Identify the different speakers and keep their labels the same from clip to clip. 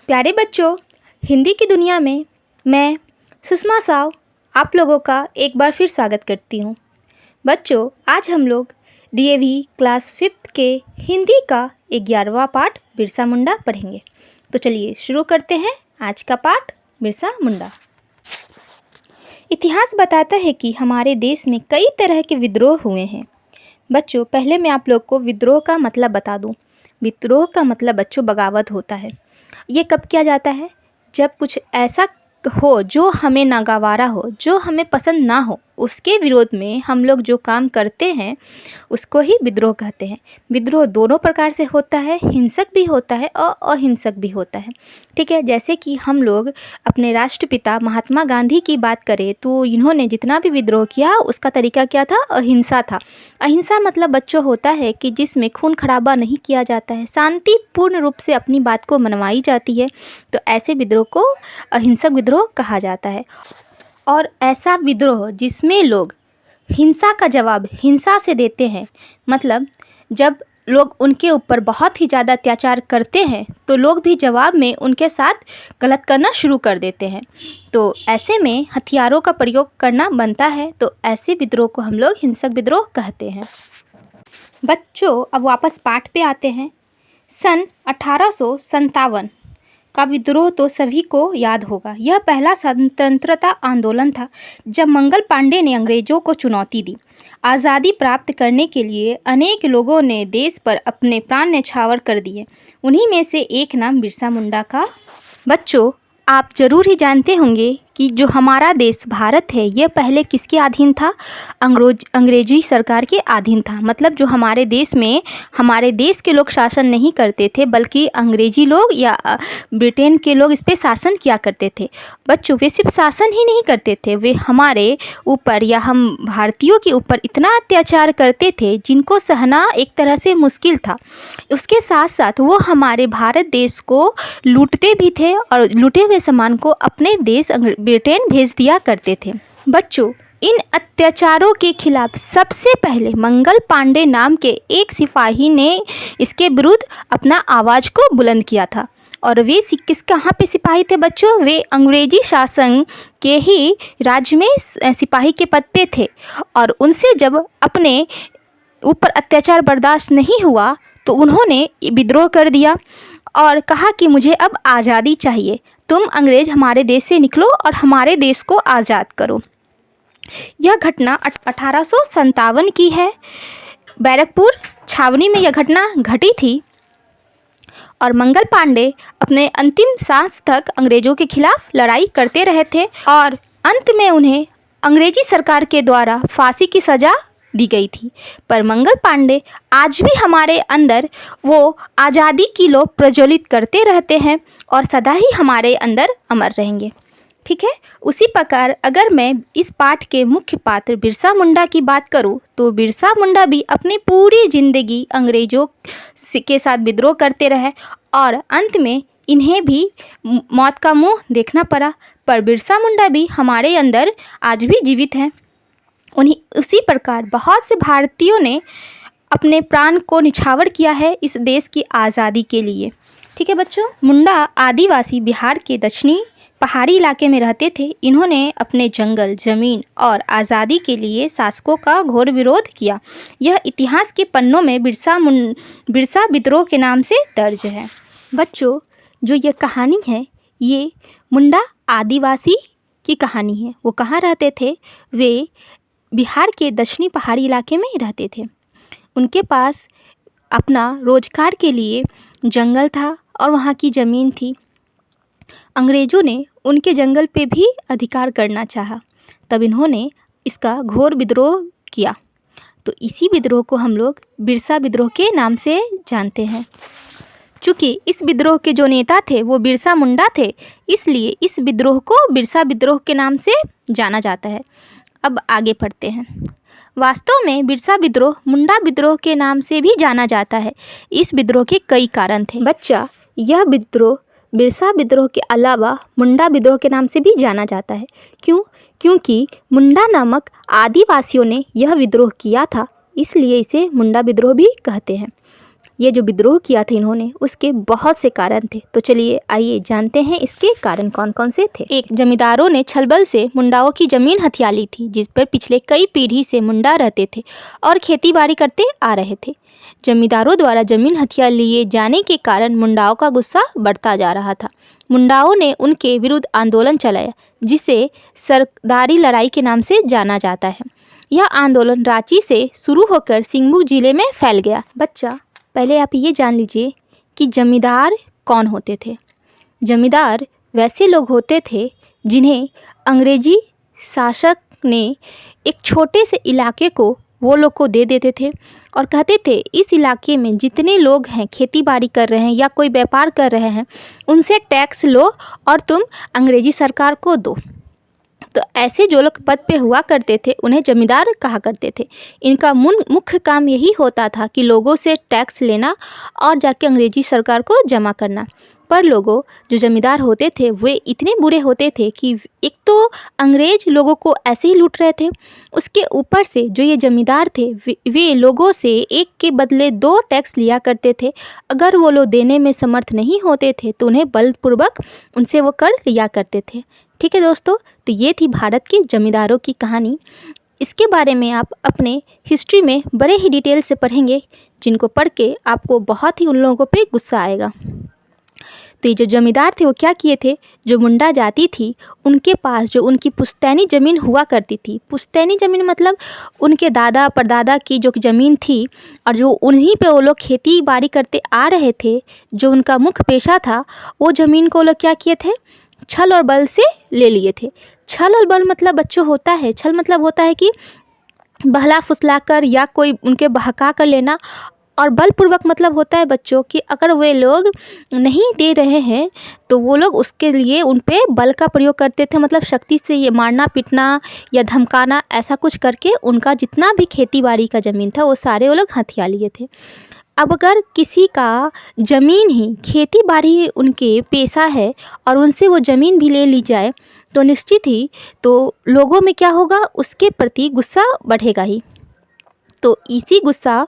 Speaker 1: प्यारे बच्चों, हिंदी की दुनिया में मैं सुषमा साव आप लोगों का एक बार फिर स्वागत करती हूँ। बच्चों, आज हम लोग डीएवी क्लास 5th के हिंदी का 11वां पाठ बिरसा मुंडा पढ़ेंगे। तो चलिए शुरू करते हैं आज का पाठ बिरसा मुंडा। इतिहास बताता है कि हमारे देश में कई तरह के विद्रोह हुए हैं। बच्चों, पहले मैं आप लोग को विद्रोह का मतलब बता दूं। विद्रोह का मतलब बच्चों बगावत होता है। ये कब किया जाता है? जब कुछ ऐसा हो जो हमें नागवारा हो, जो हमें पसंद ना हो, उसके विरोध में हम लोग जो काम करते हैं उसको ही विद्रोह कहते हैं। विद्रोह दोनों प्रकार से होता है, हिंसक भी होता है और अहिंसक भी होता है। ठीक है, जैसे कि हम लोग अपने राष्ट्रपिता महात्मा गांधी की बात करें तो इन्होंने जितना भी विद्रोह किया उसका तरीका क्या था? अहिंसा था। अहिंसा मतलब बच्चों होता है कि जिसमें खून खराबा नहीं किया जाता है, शांतिपूर्ण रूप से अपनी बात को मनवाई जाती है, तो ऐसे विद्रोह को अहिंसक विद्रोह कहा जाता है। और ऐसा विद्रोह जिसमें लोग हिंसा का जवाब हिंसा से देते हैं, मतलब जब लोग उनके ऊपर बहुत ही ज़्यादा अत्याचार करते हैं तो लोग भी जवाब में उनके साथ गलत करना शुरू कर देते हैं, तो ऐसे में हथियारों का प्रयोग करना बनता है। तो ऐसे विद्रोह को हम लोग हिंसक विद्रोह कहते हैं। बच्चों, अब वापस पाठ पे आते हैं। सन 1857 का विद्रोह तो सभी को याद होगा। यह पहला स्वतंत्रता आंदोलन था जब मंगल पांडे ने अंग्रेजों को चुनौती दी। आज़ादी प्राप्त करने के लिए अनेक लोगों ने देश पर अपने प्राण न्यौछावर कर दिए। उन्हीं में से एक नाम बिरसा मुंडा का। बच्चों, आप जरूर ही जानते होंगे कि जो हमारा देश भारत है यह पहले किसके अधीन था? अंग्रेजी सरकार के अधीन था। मतलब जो हमारे देश में हमारे देश के लोग शासन नहीं करते थे, बल्कि अंग्रेजी लोग या ब्रिटेन के लोग इस पे शासन किया करते थे। बच्चों, वे सिर्फ शासन ही नहीं करते थे, वे हमारे ऊपर या हम भारतीयों के ऊपर इतना अत्याचार करते थे जिनको सहना एक तरह से मुश्किल था। उसके साथ साथ वो हमारे भारत देश को लूटते भी थे और लूटे हुए सामान को अपने देश ब्रिटेन भेज दिया करते थे। बच्चों, इन अत्याचारों के खिलाफ सबसे पहले मंगल पांडे नाम के एक सिपाही ने इसके विरुद्ध अपना आवाज़ को बुलंद किया था। और वे कहाँ पे सिपाही थे बच्चों? वे अंग्रेजी शासन के ही राज्य में सिपाही के पद पे थे। और उनसे जब अपने ऊपर अत्याचार बर्दाश्त नहीं हुआ तो उन्होंने विद्रोह कर दिया और कहा कि मुझे अब आज़ादी चाहिए, तुम अंग्रेज हमारे देश से निकलो और हमारे देश को आज़ाद करो। यह घटना 1857 की है। बैरकपुर छावनी में यह घटना घटी थी और मंगल पांडे अपने अंतिम सांस तक अंग्रेज़ों के खिलाफ लड़ाई करते रहे थे और अंत में उन्हें अंग्रेजी सरकार के द्वारा फांसी की सज़ा दी गई थी। पर मंगल पांडे आज भी हमारे अंदर वो आज़ादी की लौ प्रज्वलित करते रहते हैं और सदा ही हमारे अंदर अमर रहेंगे। ठीक है, उसी प्रकार अगर मैं इस पाठ के मुख्य पात्र बिरसा मुंडा की बात करूं तो बिरसा मुंडा भी अपनी पूरी ज़िंदगी अंग्रेज़ों के साथ विद्रोह करते रहे और अंत में इन्हें भी मौत का मुंह देखना पड़ा। पर बिरसा मुंडा भी हमारे अंदर आज भी जीवित हैं। उसी प्रकार बहुत से भारतीयों ने अपने प्राण को निछावर किया है इस देश की आज़ादी के लिए। ठीक है बच्चों, मुंडा आदिवासी बिहार के दक्षिणी पहाड़ी इलाके में रहते थे। इन्होंने अपने जंगल, ज़मीन और आज़ादी के लिए शासकों का घोर विरोध किया। यह इतिहास के पन्नों में बिरसा विद्रोह के नाम से दर्ज है। बच्चों, जो ये कहानी है ये मुंडा आदिवासी की कहानी है। वो कहाँ रहते थे? वे बिहार के दक्षिणी पहाड़ी इलाके में रहते थे। उनके पास अपना रोजगार के लिए जंगल था और वहाँ की ज़मीन थी। अंग्रेज़ों ने उनके जंगल पे भी अधिकार करना चाहा, तब इन्होंने इसका घोर विद्रोह किया। तो इसी विद्रोह को हम लोग बिरसा विद्रोह के नाम से जानते हैं। चूँकि इस विद्रोह के जो नेता थे वो बिरसा मुंडा थे, इसलिए इस विद्रोह को बिरसा विद्रोह के नाम से जाना जाता है। अब आगे पढ़ते हैं। वास्तव में बिरसा विद्रोह मुंडा विद्रोह के नाम से भी जाना जाता है। इस विद्रोह के कई कारण थे। बच्चा, यह विद्रोह बिरसा विद्रोह के अलावा मुंडा विद्रोह के नाम से भी जाना जाता है। क्यों? क्योंकि मुंडा नामक आदिवासियों ने यह विद्रोह किया था इसलिए इसे मुंडा विद्रोह भी कहते हैं। ये जो विद्रोह किया था इन्होंने, उसके बहुत से कारण थे। तो चलिए आइए जानते हैं इसके कारण कौन कौन से थे। एक, जमींदारों ने छलबल से मुंडाओं की जमीन हथिया ली थी, जिस पर पिछले कई पीढ़ी से मुंडा रहते थे और खेती बाड़ी करते आ रहे थे। जमींदारों द्वारा जमीन हथिया लिए जाने के कारण मुंडाओं का गुस्सा बढ़ता जा रहा था। मुंडाओं ने उनके विरुद्ध आंदोलन चलाया, जिसे सरदारी लड़ाई के नाम से जाना जाता है। यह आंदोलन रांची से शुरू होकर सिंहभूम जिले में फैल गया। बच्चा, पहले आप ये जान लीजिए कि जमींदार कौन होते थे। जमींदार वैसे लोग होते थे जिन्हें अंग्रेजी शासक ने एक छोटे से इलाके को वो लोग को दे देते थे और कहते थे इस इलाके में जितने लोग हैं, खेती बाड़ी कर रहे हैं या कोई व्यापार कर रहे हैं, उनसे टैक्स लो और तुम अंग्रेजी सरकार को दो। तो ऐसे जो लोग पद पे हुआ करते थे उन्हें जमींदार कहा करते थे। इनका मुख्य काम यही होता था कि लोगों से टैक्स लेना और जाके अंग्रेजी सरकार को जमा करना। पर लोगों जो जमींदार होते थे वे इतने बुरे होते थे कि एक तो अंग्रेज लोगों को ऐसे ही लूट रहे थे, उसके ऊपर से जो ये जमींदार थे वे लोगों से एक के बदले 2 टैक्स लिया करते थे। अगर वो लोग देने में समर्थ नहीं होते थे तो उन्हें बलपूर्वक उनसे वो कर लिया करते थे। ठीक है दोस्तों, तो ये थी भारत के जमींदारों की कहानी। इसके बारे में आप अपने हिस्ट्री में बड़े ही डिटेल से पढ़ेंगे, जिनको पढ़ के आपको बहुत ही उन लोगों पे गुस्सा आएगा। तो ये जो जमींदार थे वो क्या किए थे, जो मुंडा जाति थी उनके पास जो उनकी पुश्तैनी ज़मीन हुआ करती थी। पुश्तैनी ज़मीन मतलब उनके दादा परदादा की जो ज़मीन थी और जो उन्हीं पे वो लोग खेती बाड़ी करते आ रहे थे, जो उनका मुख्य पेशा था, वो ज़मीन को वो लोग क्या किए थे, छल और बल से ले लिए थे। छल और बल मतलब बच्चों होता है, छल मतलब होता है कि बहला फुसला कर या कोई उनके बहका कर लेना, और बलपूर्वक मतलब होता है बच्चों कि अगर वे लोग नहीं दे रहे हैं तो वो लोग उसके लिए उन पे बल का प्रयोग करते थे। मतलब शक्ति से ये मारना पीटना या धमकाना, ऐसा कुछ करके उनका जितना भी खेती बाड़ी का ज़मीन था वो सारे वो लोग हथिया लिए थे। अब अगर किसी का ज़मीन ही खेती बाड़ी उनके पेशा है और उनसे वो ज़मीन भी ले ली जाए तो निश्चित ही तो लोगों में क्या होगा, उसके प्रति गुस्सा बढ़ेगा ही। तो इसी गुस्सा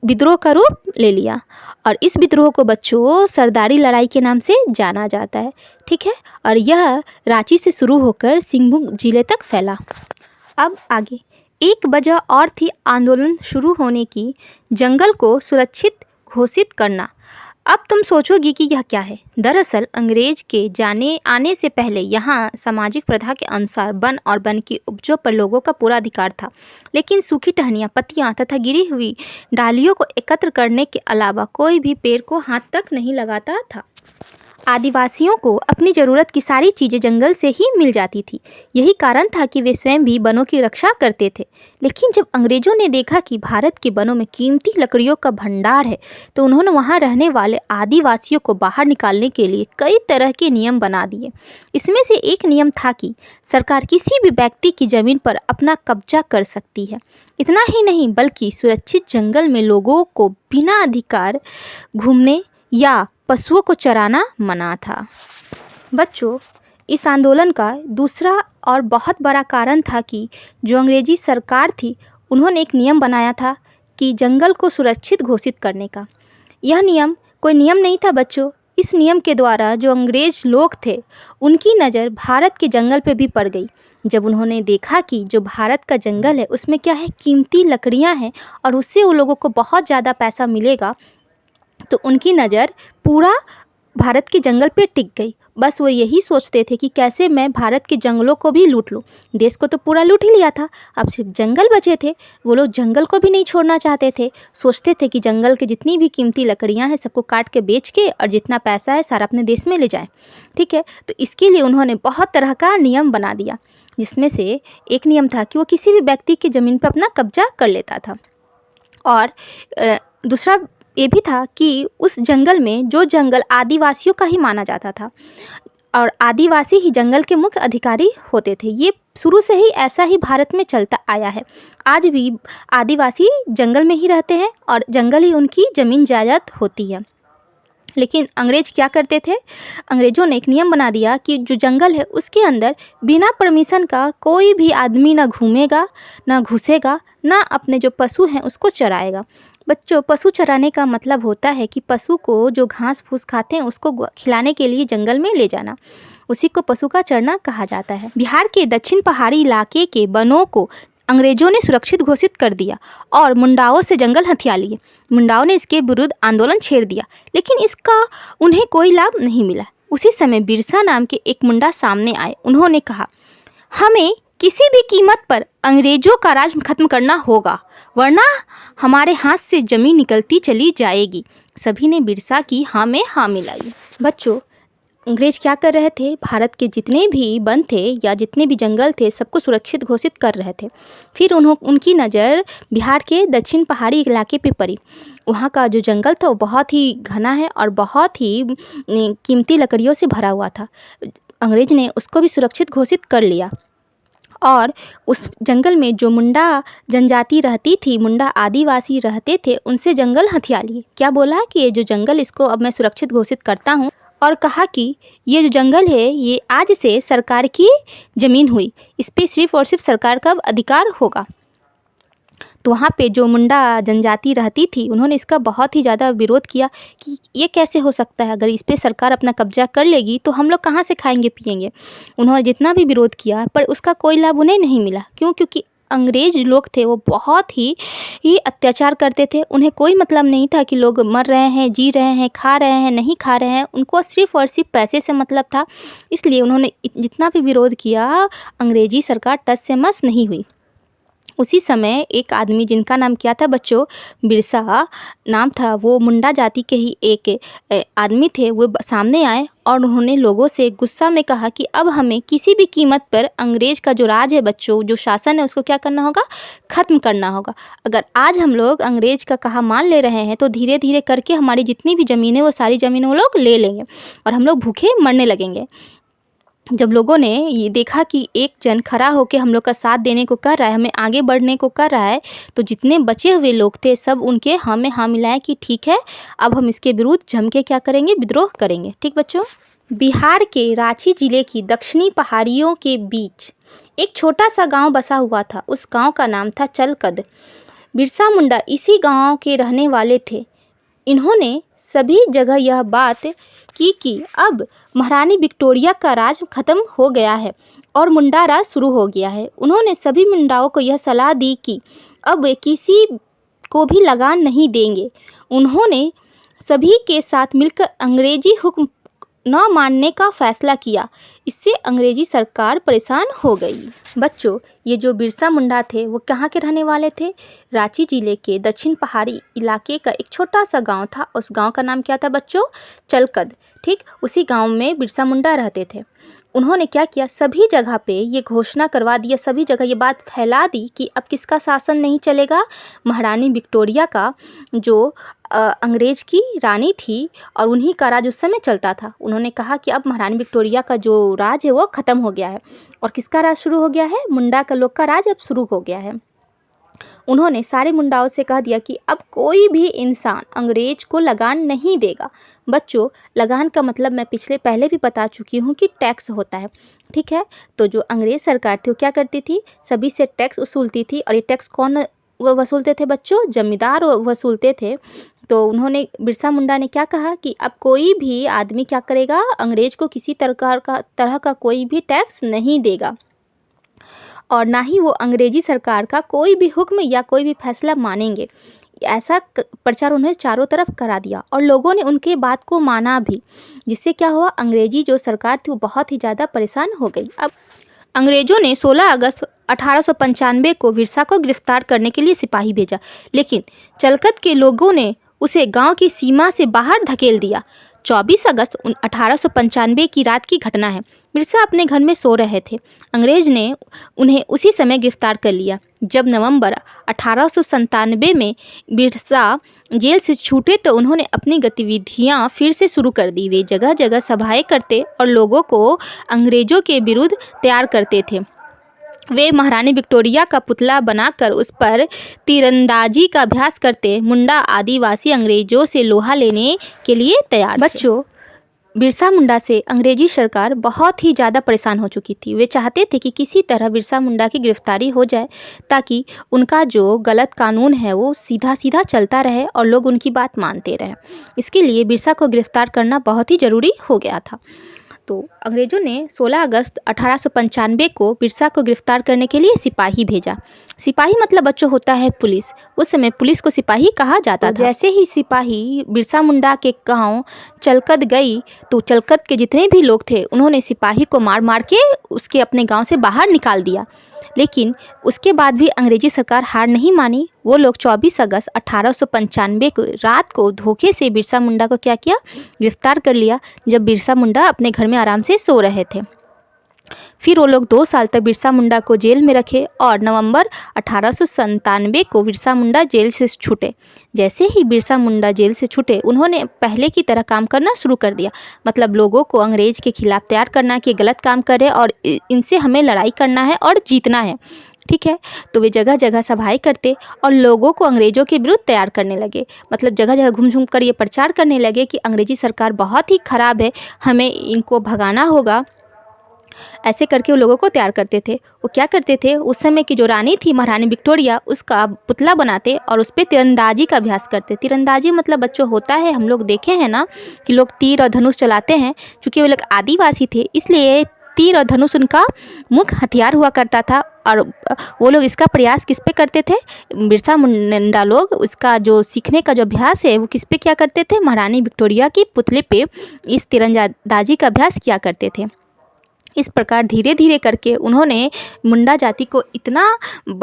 Speaker 1: विद्रोह का रूप ले लिया और इस विद्रोह को बच्चों सरदारी लड़ाई के नाम से जाना जाता है। ठीक है, और यह रांची से शुरू होकर सिंहभूम जिले तक फैला। अब आगे एक वजह और थी आंदोलन शुरू होने की, जंगल को सुरक्षित घोषित करना। अब तुम सोचोगी कि यह क्या है। दरअसल अंग्रेज के आने से पहले यहाँ सामाजिक प्रथा के अनुसार वन और वन की उपजों पर लोगों का पूरा अधिकार था, लेकिन सूखी टहनियाँ, पत्तियाँ तथा गिरी हुई डालियों को एकत्र करने के अलावा कोई भी पेड़ को हाथ तक नहीं लगाता था। आदिवासियों को अपनी ज़रूरत की सारी चीज़ें जंगल से ही मिल जाती थी। यही कारण था कि वे स्वयं भी वनों की रक्षा करते थे। लेकिन जब अंग्रेज़ों ने देखा कि भारत के वनों में कीमती लकड़ियों का भंडार है, तो उन्होंने वहां रहने वाले आदिवासियों को बाहर निकालने के लिए कई तरह के नियम बना दिए। इसमें से एक नियम था कि सरकार किसी भी व्यक्ति की ज़मीन पर अपना कब्जा कर सकती है। इतना ही नहीं बल्कि सुरक्षित जंगल में लोगों को बिना अधिकार घूमने या पशुओं को चराना मना था। बच्चों, इस आंदोलन का दूसरा और बहुत बड़ा कारण था कि जो अंग्रेजी सरकार थी उन्होंने एक नियम बनाया था कि जंगल को सुरक्षित घोषित करने का। यह नियम कोई नियम नहीं था बच्चों। इस नियम के द्वारा जो अंग्रेज लोग थे उनकी नज़र भारत के जंगल पे भी पड़ गई। जब उन्होंने देखा कि जो भारत का जंगल है उसमें क्या है, कीमती लकड़ियाँ हैं और उससे उन लोगों को बहुत ज़्यादा पैसा मिलेगा, तो उनकी नज़र पूरा भारत के जंगल पे टिक गई। बस वो यही सोचते थे कि कैसे मैं भारत के जंगलों को भी लूट लूँ। देश को तो पूरा लूट ही लिया था, अब सिर्फ जंगल बचे थे। वो लोग जंगल को भी नहीं छोड़ना चाहते थे। सोचते थे कि जंगल के जितनी भी कीमती लकड़ियाँ हैं सबको काट के बेच के और जितना पैसा है सारा अपने देश में ले जाएं। ठीक है, तो इसके लिए उन्होंने बहुत तरह का नियम बना दिया, जिसमें से एक नियम था कि वो किसी भी व्यक्ति की ज़मीन पर अपना कब्जा कर लेता था। और दूसरा ये भी था कि उस जंगल में जो जंगल आदिवासियों का ही माना जाता था और आदिवासी ही जंगल के मुख्य अधिकारी होते थे। ये शुरू से ही ऐसा ही भारत में चलता आया है। आज भी आदिवासी जंगल में ही रहते हैं और जंगल ही उनकी ज़मीन जायदाद होती है। लेकिन अंग्रेज क्या करते थे, अंग्रेज़ों ने एक नियम बना दिया कि जो जंगल है उसके अंदर बिना परमिशन का कोई भी आदमी ना घूमेगा, ना घुसेगा, ना अपने जो पशु हैं उसको चराएगा। बच्चों, पशु चराने का मतलब होता है कि पशु को जो घास फूस खाते हैं उसको खिलाने के लिए जंगल में ले जाना, उसी को पशु का चरना कहा जाता है। बिहार के दक्षिण पहाड़ी इलाके के वनों को अंग्रेजों ने सुरक्षित घोषित कर दिया और मुंडाओं से जंगल हथिया लिए। मुंडाओं ने इसके विरुद्ध आंदोलन छेड़ दिया, लेकिन इसका उन्हें कोई लाभ नहीं मिला। उसी समय बिरसा नाम के एक मुंडा सामने आए। उन्होंने कहा, हमें किसी भी कीमत पर अंग्रेजों का राज खत्म करना होगा, वरना हमारे हाथ से जमीन निकलती चली जाएगी। सभी ने बिरसा की हाँ में हाँ मिलाई। बच्चों, अंग्रेज क्या कर रहे थे, भारत के जितने भी वन थे या जितने भी जंगल थे सबको सुरक्षित घोषित कर रहे थे। फिर उनकी नज़र बिहार के दक्षिण पहाड़ी इलाके पे पड़ी। वहाँ का जो जंगल था वो बहुत ही घना है और बहुत ही कीमती लकड़ियों से भरा हुआ था। अंग्रेज ने उसको भी सुरक्षित घोषित कर लिया और उस जंगल में जो मुंडा जनजाति रहती थी, मुंडा आदिवासी रहते थे, उनसे जंगल हथिया लिए। क्या बोला कि ये जो जंगल इसको अब मैं सुरक्षित घोषित करता हूँ, और कहा कि ये जो जंगल है ये आज से सरकार की ज़मीन हुई, इस पर सिर्फ़ और सिर्फ सरकार का अधिकार होगा। तो वहाँ पे जो मुंडा जनजाति रहती थी उन्होंने इसका बहुत ही ज़्यादा विरोध किया कि ये कैसे हो सकता है, अगर इस पर सरकार अपना कब्जा कर लेगी तो हम लोग कहाँ से खाएंगे पिएंगे। उन्होंने जितना भी विरोध किया पर उसका कोई लाभ उन्हें नहीं मिला। क्यों? क्योंकि अंग्रेज लोग थे वो बहुत ही अत्याचार करते थे। उन्हें कोई मतलब नहीं था कि लोग मर रहे हैं, जी रहे हैं, खा रहे हैं, नहीं खा रहे हैं, उनको सिर्फ़ और सिर्फ पैसे से मतलब था। इसलिए उन्होंने जितना भी विरोध किया अंग्रेजी सरकार टस से मस नहीं हुई। उसी समय एक आदमी जिनका नाम क्या था बच्चों, बिरसा नाम था, वो मुंडा जाति के ही एक आदमी थे। वो सामने आए और उन्होंने लोगों से गुस्सा में कहा कि अब हमें किसी भी कीमत पर अंग्रेज का जो राज है बच्चों, जो शासन है उसको क्या करना होगा, ख़त्म करना होगा। अगर आज हम लोग अंग्रेज का कहा मान ले रहे हैं तो धीरे धीरे करके हमारी जितनी भी ज़मीन है वो सारी ज़मीन वो लोग ले लेंगे और हम लोग भूखे मरने लगेंगे। जब लोगों ने ये देखा कि एक जन खड़ा होकर हम लोग का साथ देने को कर रहा है, हमें आगे बढ़ने को कर रहा है, तो जितने बचे हुए लोग थे सब उनके हाँ में हाँ मिलाए कि ठीक है, अब हम इसके विरुद्ध जम के क्या करेंगे, विद्रोह करेंगे। ठीक बच्चों, बिहार के रांची जिले की दक्षिणी पहाड़ियों के बीच एक छोटा सा गांव बसा हुआ था। उस गांव का नाम था चलकद। बिरसा मुंडा इसी गांव के रहने वाले थे। इन्होंने सभी जगह यह बात की कि अब महारानी विक्टोरिया का राज खत्म हो गया है और मुंडा राज शुरू हो गया है। उन्होंने सभी मुंडाओं को यह सलाह दी कि अब वे किसी को भी लगान नहीं देंगे। उन्होंने सभी के साथ मिलकर अंग्रेजी हुक्म न मानने का फैसला किया। इससे अंग्रेजी सरकार परेशान हो गई। बच्चों, ये जो बिरसा मुंडा थे वो कहाँ के रहने वाले थे, रांची जिले के दक्षिण पहाड़ी इलाके का एक छोटा सा गांव था। उस गांव का नाम क्या था बच्चों, चलकद। ठीक, उसी गांव में बिरसा मुंडा रहते थे। उन्होंने क्या किया, सभी जगह पे ये घोषणा करवा दिया, सभी जगह ये बात फैला दी कि अब किसका शासन नहीं चलेगा, महारानी विक्टोरिया का, जो अंग्रेज की रानी थी और उन्हीं का राज उस समय चलता था। उन्होंने कहा कि अब महारानी विक्टोरिया का जो राज है वो ख़त्म हो गया है और किसका राज शुरू हो गया है, मुंडा का लोग का राज अब शुरू हो गया है। उन्होंने सारे मुंडाओं से कह दिया कि अब कोई भी इंसान अंग्रेज को लगान नहीं देगा। बच्चों, लगान का मतलब मैं पहले भी बता चुकी हूँ कि टैक्स होता है। ठीक है, तो जो अंग्रेज सरकार थी वो क्या करती थी, सभी से टैक्स वसूलती थी। और ये टैक्स कौन वसूलते थे बच्चों, जमींदार वसूलते थे। तो उन्होंने, बिरसा मुंडा ने क्या कहा कि अब कोई भी आदमी क्या करेगा, अंग्रेज को किसी तरह का कोई भी टैक्स नहीं देगा और ना ही वो अंग्रेजी सरकार का कोई भी हुक्म या कोई भी फैसला मानेंगे। ऐसा प्रचार उन्हें चारों तरफ करा दिया और लोगों ने उनके बात को माना भी, जिससे क्या हुआ, अंग्रेजी जो सरकार थी वो बहुत ही ज़्यादा परेशान हो गई। अब अंग्रेज़ों ने 16 अगस्त 1895 को बिरसा को गिरफ्तार करने के लिए सिपाही भेजा, लेकिन चलकत के लोगों ने उसे गांव की सीमा से बाहर धकेल दिया। 24 अगस्त 1895 की रात की घटना है। बिरसा अपने घर में सो रहे थे। अंग्रेज ने उन्हें उसी समय गिरफ्तार कर लिया। जब नवंबर 1897 में बिरसा जेल से छूटे तो उन्होंने अपनी गतिविधियां फिर से शुरू कर दी। वे जगह जगह सभाएं करते और लोगों को अंग्रेज़ों के विरुद्ध तैयार करते थे। वे महारानी विक्टोरिया का पुतला बनाकर उस पर तीरंदाजी का अभ्यास करते। मुंडा आदिवासी अंग्रेजों से लोहा लेने के लिए तैयार थे। बच्चों, बिरसा मुंडा से अंग्रेजी सरकार बहुत ही ज़्यादा परेशान हो चुकी थी। वे चाहते थे कि किसी तरह बिरसा मुंडा की गिरफ्तारी हो जाए ताकि उनका जो गलत कानून है वो सीधा सीधा चलता रहे और लोग उनकी बात मानते रहे। इसके लिए बिरसा को गिरफ्तार करना बहुत ही ज़रूरी हो गया था। तो अंग्रेज़ों ने 16 अगस्त 1895 को बिरसा को गिरफ्तार करने के लिए सिपाही भेजा। सिपाही मतलब बच्चों होता है पुलिस। उस समय पुलिस को सिपाही कहा जाता था। जैसे ही सिपाही बिरसा मुंडा के गांव चलकत गई तो चलकत के जितने भी लोग थे उन्होंने सिपाही को मार मार के उसके अपने गांव से बाहर निकाल दिया। लेकिन उसके बाद भी अंग्रेजी सरकार हार नहीं मानी। वो लोग 24 अगस्त 1895 को रात को धोखे से बिरसा मुंडा को क्या किया, गिरफ्तार कर लिया, जब बिरसा मुंडा अपने घर में आराम से सो रहे थे। फिर वो लोग 2 साल तक बिरसा मुंडा को जेल में रखे और नवंबर 1897 को बिरसा मुंडा जेल से छूटे। जैसे ही बिरसा मुंडा जेल से छूटे उन्होंने पहले की तरह काम करना शुरू कर दिया। मतलब लोगों को अंग्रेज के खिलाफ तैयार करना कि गलत काम करे और इनसे हमें लड़ाई करना है और जीतना है। ठीक है, तो वे जगह जगह सभाएं करते और लोगों को अंग्रेज़ों के विरुद्ध तैयार करने लगे। मतलब जगह जगह घूम घूम कर ये प्रचार करने लगे कि अंग्रेजी सरकार बहुत ही ख़राब है, हमें इनको भगाना होगा। ऐसे करके वो लोगों को तैयार करते थे। वो क्या करते थे, उस समय की जो रानी थी महारानी विक्टोरिया, उसका पुतला बनाते और उस पर तीरंदाजी का अभ्यास करते। तीरंदाजी मतलब बच्चों होता है, हम लोग देखे हैं ना कि लोग तीर और धनुष चलाते हैं। चूँकि वो लोग आदिवासी थे इसलिए तीर और धनुष उनका मुख्य हथियार हुआ करता था। और वो लोग इसका प्रयास किस पे करते थे, बिरसा मुंडा लोग उसका जो सीखने का जो अभ्यास है वो किस पे क्या करते थे, महारानी विक्टोरिया की पुतले पे इस तीरंदाजी का अभ्यास किया करते थे। इस प्रकार धीरे धीरे करके उन्होंने मुंडा जाति को इतना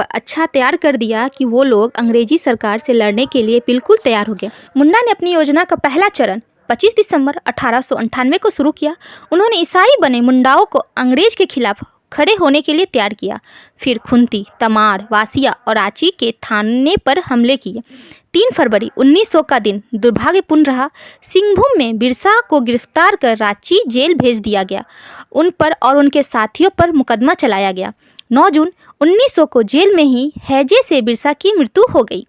Speaker 1: अच्छा तैयार कर दिया कि वो लोग अंग्रेजी सरकार से लड़ने के लिए बिल्कुल तैयार हो गए। मुंडा ने अपनी योजना का पहला चरण 25 दिसंबर 1898 को शुरू किया। उन्होंने ईसाई बने मुंडाओं को अंग्रेज के खिलाफ खड़े होने के लिए तैयार किया। फिर खुंती, तमार, वासिया और रांची के थाने पर हमले किए। 3 फरवरी 1900 का दिन दुर्भाग्यपूर्ण रहा। सिंहभूम में बिरसा को गिरफ्तार कर रांची जेल भेज दिया गया। उन पर और उनके साथियों पर मुकदमा चलाया गया। 9 जून 1900 को जेल में ही हैजे से बिरसा की मृत्यु हो गई।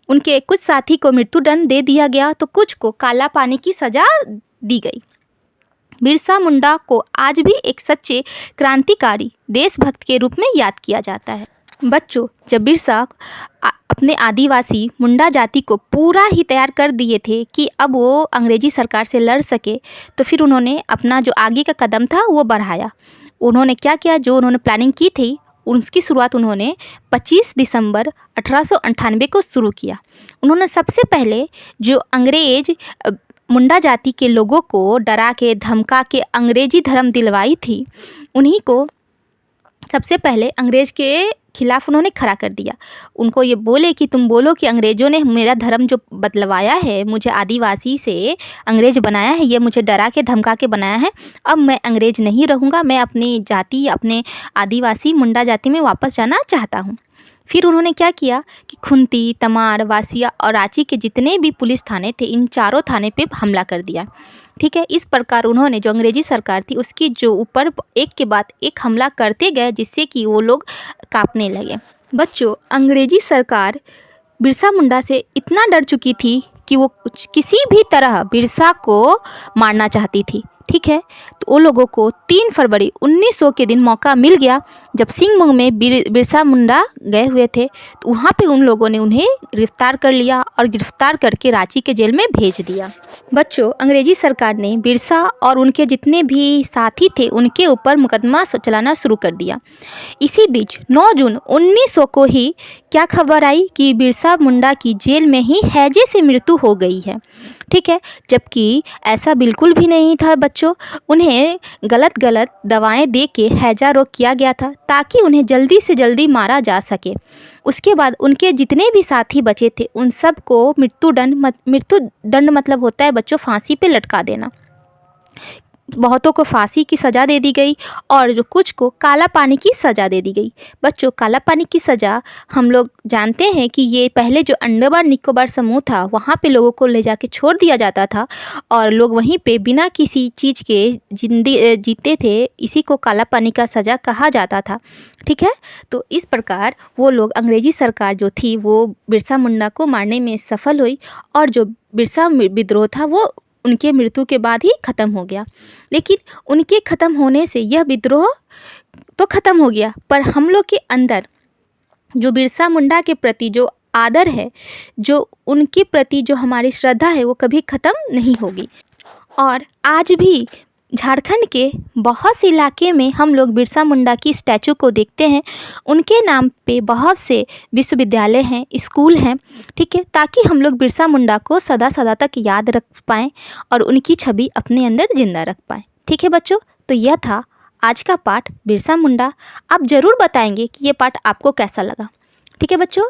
Speaker 1: उनके कुछ साथी को मृत्युदंड दे दिया गया तो कुछ को काला पानी की सजा दी गई। बिरसा मुंडा को आज भी एक सच्चे क्रांतिकारी देशभक्त के रूप में याद किया जाता है। बच्चों, जब बिरसा अपने आदिवासी मुंडा जाति को पूरा ही तैयार कर दिए थे कि अब वो अंग्रेजी सरकार से लड़ सके, तो फिर उन्होंने अपना जो आगे का कदम था वो बढ़ाया। उन्होंने क्या किया, जो उन्होंने प्लानिंग की थी उसकी शुरुआत उन्होंने 25 दिसंबर 1898 को शुरू किया। उन्होंने सबसे पहले जो अंग्रेज मुंडा जाति के लोगों को डरा के धमका के अंग्रेजी धर्म दिलवाई थी, उन्हीं को सबसे पहले अंग्रेज के खिलाफ उन्होंने खड़ा कर दिया। उनको ये बोले कि तुम बोलो कि अंग्रेज़ों ने मेरा धर्म जो बदलवाया है, मुझे आदिवासी से अंग्रेज बनाया है, ये मुझे डरा के धमका के बनाया है, अब मैं अंग्रेज नहीं रहूँगा, मैं अपनी जाति अपने आदिवासी मुंडा जाति में वापस जाना चाहता हूँ। फिर उन्होंने क्या किया कि खुंती, तमार, वासिया और रांची के जितने भी पुलिस थाने थे, इन चारों थाने पे हमला कर दिया। ठीक है, इस प्रकार उन्होंने जो अंग्रेजी सरकार थी उसकी जो ऊपर एक के बाद एक हमला करते गए, जिससे कि वो लोग कांपने लगे। बच्चों, अंग्रेजी सरकार बिरसा मुंडा से इतना डर चुकी थी कि वो किसी भी तरह बिरसा को मारना चाहती थी। ठीक है, तो वो लोगों को 3 फरवरी 1900 के दिन मौका मिल गया, जब सिंहभूम में बिरसा मुंडा गए हुए थे, तो वहाँ पे उन लोगों ने उन्हें गिरफ्तार कर लिया और गिरफ्तार करके रांची के जेल में भेज दिया। बच्चों, अंग्रेजी सरकार ने बिरसा और उनके जितने भी साथी थे उनके ऊपर मुकदमा चलाना शुरू कर दिया। इसी बीच 9 जून 1900 को ही क्या खबर आई कि बिरसा मुंडा की जेल में ही हैजे से मृत्यु हो गई है। ठीक है, जबकि ऐसा बिल्कुल भी नहीं था बच्चों, उन्हें गलत दवाएं दे के हैजा रोग किया गया था ताकि उन्हें जल्दी से जल्दी मारा जा सके। उसके बाद उनके जितने भी साथी बचे थे उन सब को मृत्युदंड मतलब होता है बच्चों फांसी पे लटका देना। बहुतों को फांसी की सज़ा दे दी गई और जो कुछ को काला पानी की सज़ा दे दी गई। बच्चों, काला पानी की सज़ा हम लोग जानते हैं कि ये पहले जो अंडमान निकोबार समूह था वहाँ पे लोगों को ले जाके छोड़ दिया जाता था और लोग वहीं पे बिना किसी चीज़ के जीते थे। इसी को काला पानी का सज़ा कहा जाता था। ठीक है, तो इस प्रकार वो लोग, अंग्रेजी सरकार जो थी वो बिरसा मुंडा को मारने में सफल हुई और जो बिरसा विद्रोह था वो उनके मृत्यु के बाद ही ख़त्म हो गया। लेकिन उनके ख़त्म होने से यह विद्रोह तो ख़त्म हो गया, पर हम लोग के अंदर जो बिरसा मुंडा के प्रति जो आदर है, जो उनके प्रति जो हमारी श्रद्धा है, वो कभी ख़त्म नहीं होगी। और आज भी झारखंड के बहुत से इलाके में हम लोग बिरसा मुंडा की स्टैचू को देखते हैं। उनके नाम पे बहुत से विश्वविद्यालय हैं, स्कूल हैं। ठीक है, ताकि हम लोग बिरसा मुंडा को सदा सदा तक याद रख पाएँ और उनकी छवि अपने अंदर जिंदा रख पाएँ। ठीक है बच्चों, तो यह था आज का पाठ बिरसा मुंडा। आप ज़रूर बताएंगे कि ये पाठ आपको कैसा लगा। ठीक है बच्चों,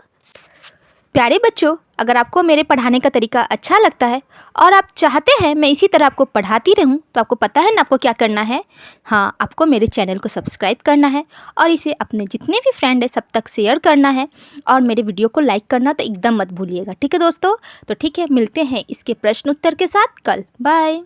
Speaker 1: प्यारे बच्चों, अगर आपको मेरे पढ़ाने का तरीका अच्छा लगता है और आप चाहते हैं मैं इसी तरह आपको पढ़ाती रहूं, तो आपको पता है ना आपको क्या करना है। हाँ, आपको मेरे चैनल को सब्सक्राइब करना है और इसे अपने जितने भी फ्रेंड है सब तक शेयर करना है और मेरे वीडियो को लाइक करना तो एकदम मत भूलिएगा। ठीक है दोस्तों, तो ठीक है, मिलते हैं इसके प्रश्न उत्तर के साथ कल। बाय।